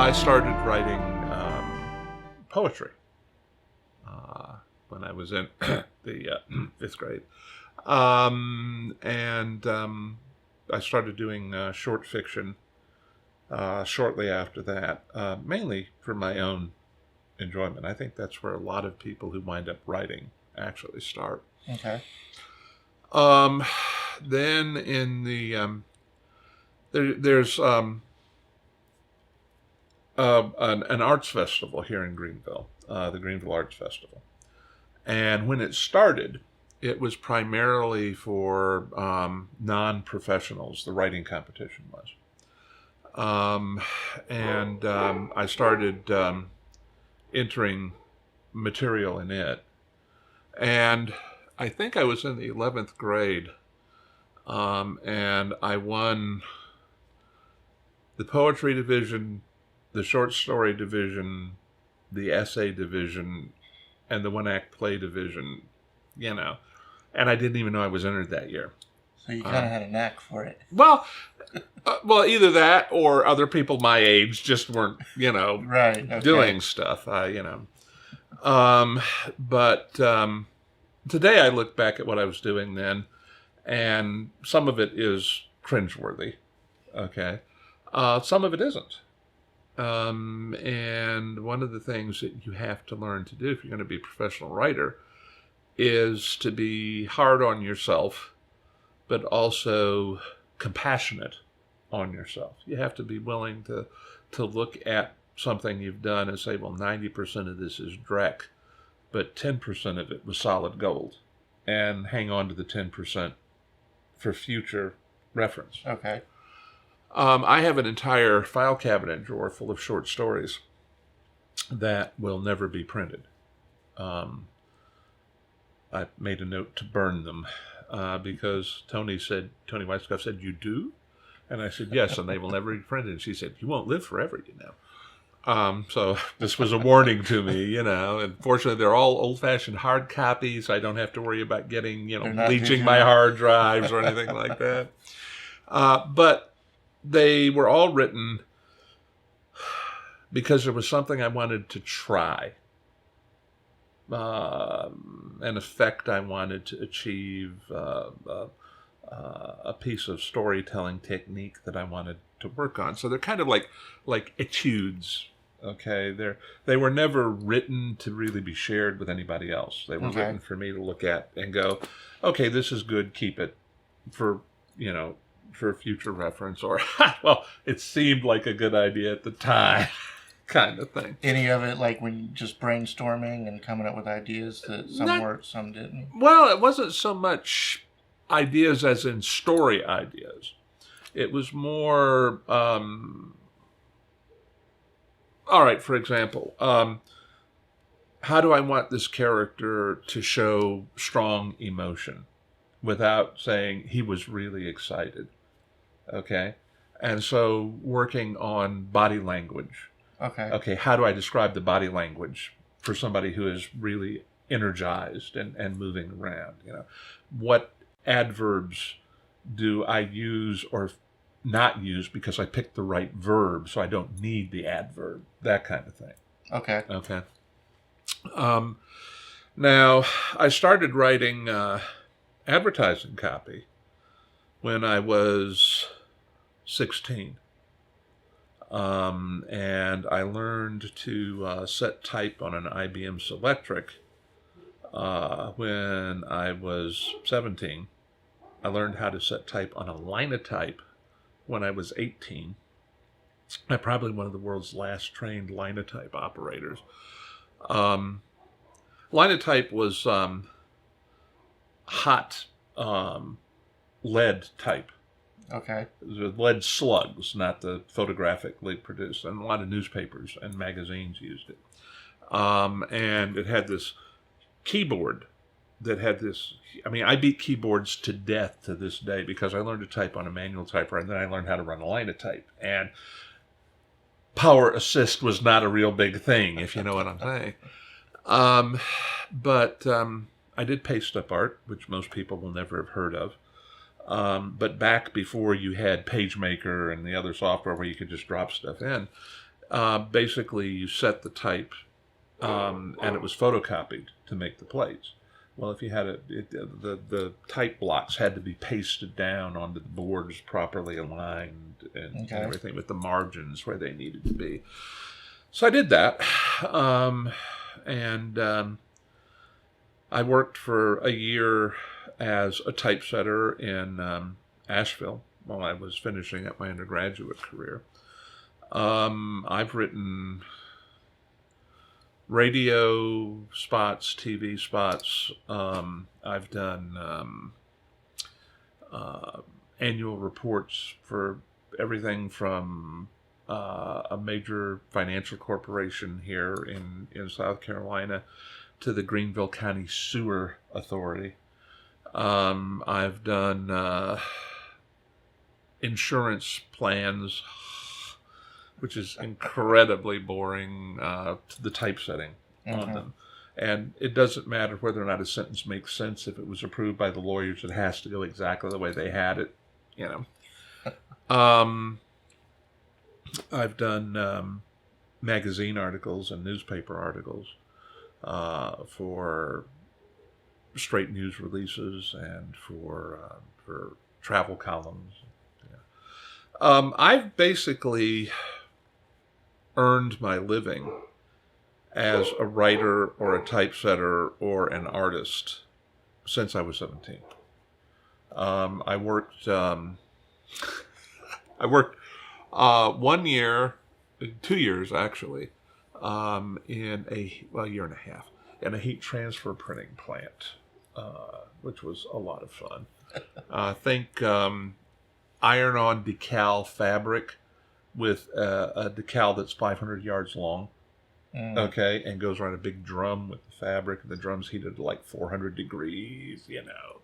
I started writing poetry when I was in the fifth grade. And I started doing short fiction shortly after that, mainly for my own enjoyment. I think that's where a lot of people who wind up writing actually start. Okay. Then in the there's an arts festival here in Greenville, the Greenville Arts Festival, and when it started, it was primarily for non-professionals. The writing competition was, and I started entering material in it, and I think I was in the 11th grade, and I won the poetry division, the short story division, the essay division, and the one-act play division, and I didn't even know I was entered that year. So you kind of had a knack for it. Well, either that or other people my age just weren't, right, okay. doing stuff, But today I look back at what I was doing then, and some of it is cringeworthy, okay? Some of it isn't. And one of the things that you have to learn to do if you're going to be a professional writer is to be hard on yourself, but also compassionate on yourself. You have to be willing to look at something you've done and say, well, 90% of this is dreck, but 10% of it was solid gold, and hang on to the 10% for future reference. Okay. I have an entire file cabinet drawer full of short stories that will never be printed. I made a note to burn them because Tony Weisskopf said, "You do?" And I said, "Yes, and they will never be printed." And she said, "You won't live forever, So this was a warning to me, and fortunately they're all old-fashioned hard copies. I don't have to worry about getting, leaching my hard drives or anything like that. But they were all written because there was something I wanted to try, an effect I wanted to achieve, a piece of storytelling technique that I wanted to work on. So they're kind of like etudes. Okay, they were never written to really be shared with anybody else. They were written for me to look at and go, okay, this is good, keep it for future reference, or well, it seemed like a good idea at the time, kind of thing. Any of it like when just brainstorming and coming up with ideas that some worked, some didn't? Well, it wasn't so much ideas as in story ideas. It was more, all right, for example, how do I want this character to show strong emotion without saying he was really excited? Okay. And so working on body language. Okay, how do I describe the body language for somebody who is really energized and moving around? What adverbs do I use or not use because I picked the right verb, so I don't need the adverb, that kind of thing. Okay. Now, I started writing advertising copy when I was 16. And I learned to set type on an IBM Selectric when I was 17. I learned how to set type on a Linotype when I was 18. I'm probably one of the world's last trained Linotype operators. Linotype was hot lead type. Okay. It was lead slugs, not the photographically produced. And a lot of newspapers and magazines used it. And it had this keyboard that had this... I beat keyboards to death to this day because I learned to type on a manual typewriter, and then I learned how to run a Linotype. And power assist was not a real big thing, if you know what I'm saying. But I did paste up art, which most people will never have heard of. But back before you had PageMaker and the other software where you could just drop stuff in, Basically, you set the type, and it was photocopied to make the plates. Well, if you had the type blocks had to be pasted down onto the boards properly aligned and everything with the margins where they needed to be. So I did that, and I worked for a year as a typesetter in Asheville while I was finishing up my undergraduate career. I've written radio spots, TV spots. I've done annual reports for everything from a major financial corporation here in South Carolina to the Greenville County Sewer Authority. I've done insurance plans, which is incredibly boring, to the typesetting on them. And it doesn't matter whether or not a sentence makes sense. If it was approved by the lawyers, it has to go exactly the way they had it, I've done magazine articles and newspaper articles for straight news releases and for travel columns. I've basically earned my living as a writer or a typesetter or an artist since I was 17. I worked 1 year, 2 years actually, in a year and a half, in a heat transfer printing plant, which was a lot of fun. Think iron-on decal fabric with a decal that's 500 yards long, okay, and goes around a big drum with the fabric, and the drum's heated to like 400 degrees.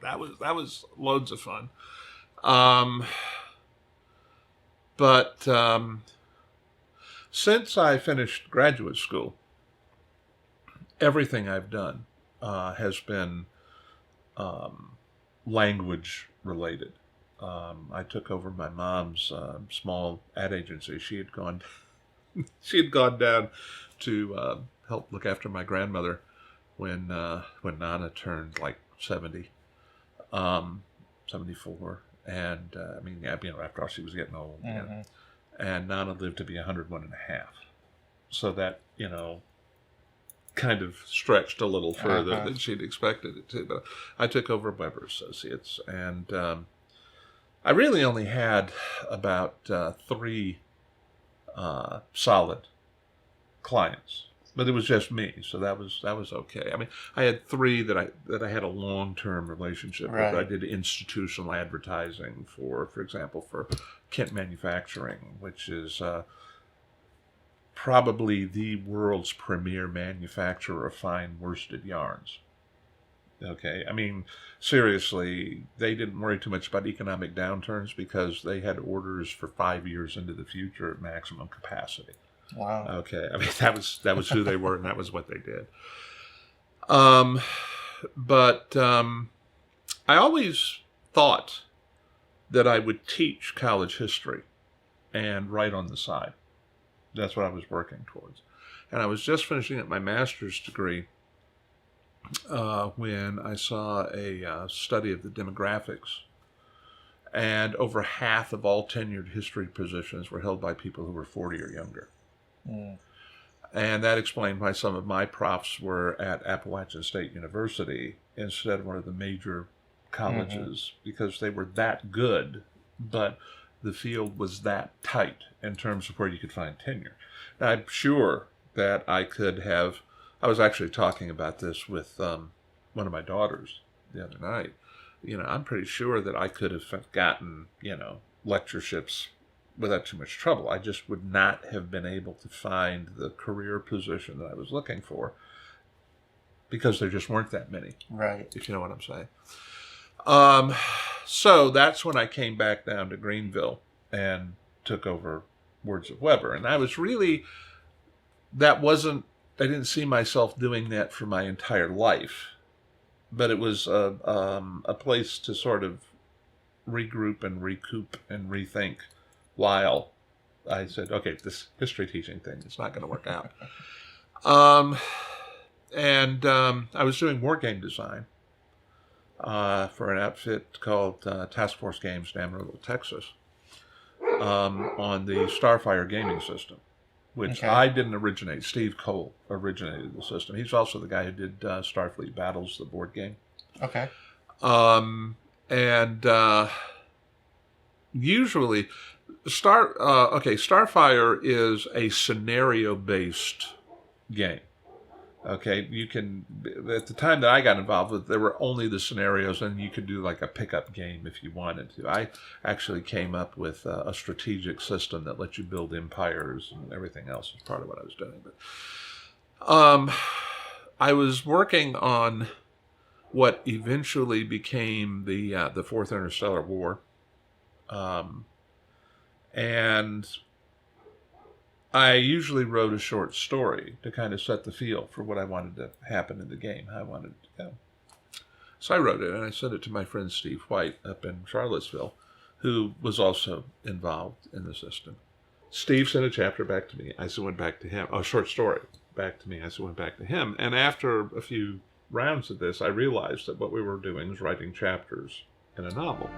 That was loads of fun. But since I finished graduate school, everything I've done has been language related. I took over my mom's small ad agency. She had gone down to help look after my grandmother when Nana turned like 70, 74. And after all, she was getting old. And Nana lived to be 101 and a half. So that, kind of stretched a little further than she'd expected it to. But I took over Weber Associates, and I really only had about 3 solid clients, but it was just me, so that was okay. I mean, I had 3 that I had a long-term relationship with. I did institutional advertising for example, for Kent Manufacturing, which is probably the world's premier manufacturer of fine worsted yarns. Okay, I mean, seriously, they didn't worry too much about economic downturns because they had orders for 5 years into the future at maximum capacity. Wow. Okay, I mean, that was who they were, and that was what they did. But I always thought that I would teach college history and write on the side. That's what I was working towards. And I was just finishing up my master's degree when I saw a study of the demographics. And over half of all tenured history positions were held by people who were 40 or younger. And that explained why some of my profs were at Appalachian State University instead of one of the major colleges, because they were that good, but the field was that tight in terms of where you could find tenure. Now, I'm sure that I was actually talking about this with one of my daughters the other night. I'm pretty sure that I could have gotten, lectureships without too much trouble. I just would not have been able to find the career position that I was looking for because there just weren't that many. Right. If you know what I'm saying. So that's when I came back down to Greenville and took over Words of Weber. And I didn't see myself doing that for my entire life, but it was a place to sort of regroup and recoup and rethink while I said, okay, this history teaching thing is not going to work out. I was doing war game design for an outfit called Task Force Games in Amarillo, Texas, on the Starfire gaming system, which I didn't originate. Steve Cole originated the system. He's also the guy who did Starfleet Battles, the board game. Okay. Usually, Starfire is a scenario-based game. Okay, you can, at the time that I got involved with, there were only the scenarios, and you could do like a pickup game if you wanted to. I actually came up with a strategic system that lets you build empires and everything else as part of what I was doing. But I was working on what eventually became the Fourth Interstellar War, and I usually wrote a short story to kind of set the feel for what I wanted to happen in the game, how I wanted it to go. So I wrote it, and I sent it to my friend Steve White up in Charlottesville, who was also involved in the system. Steve sent a chapter back to me. I went back to him. A short story back to me. I went back to him. And after a few rounds of this, I realized that what we were doing was writing chapters in a novel.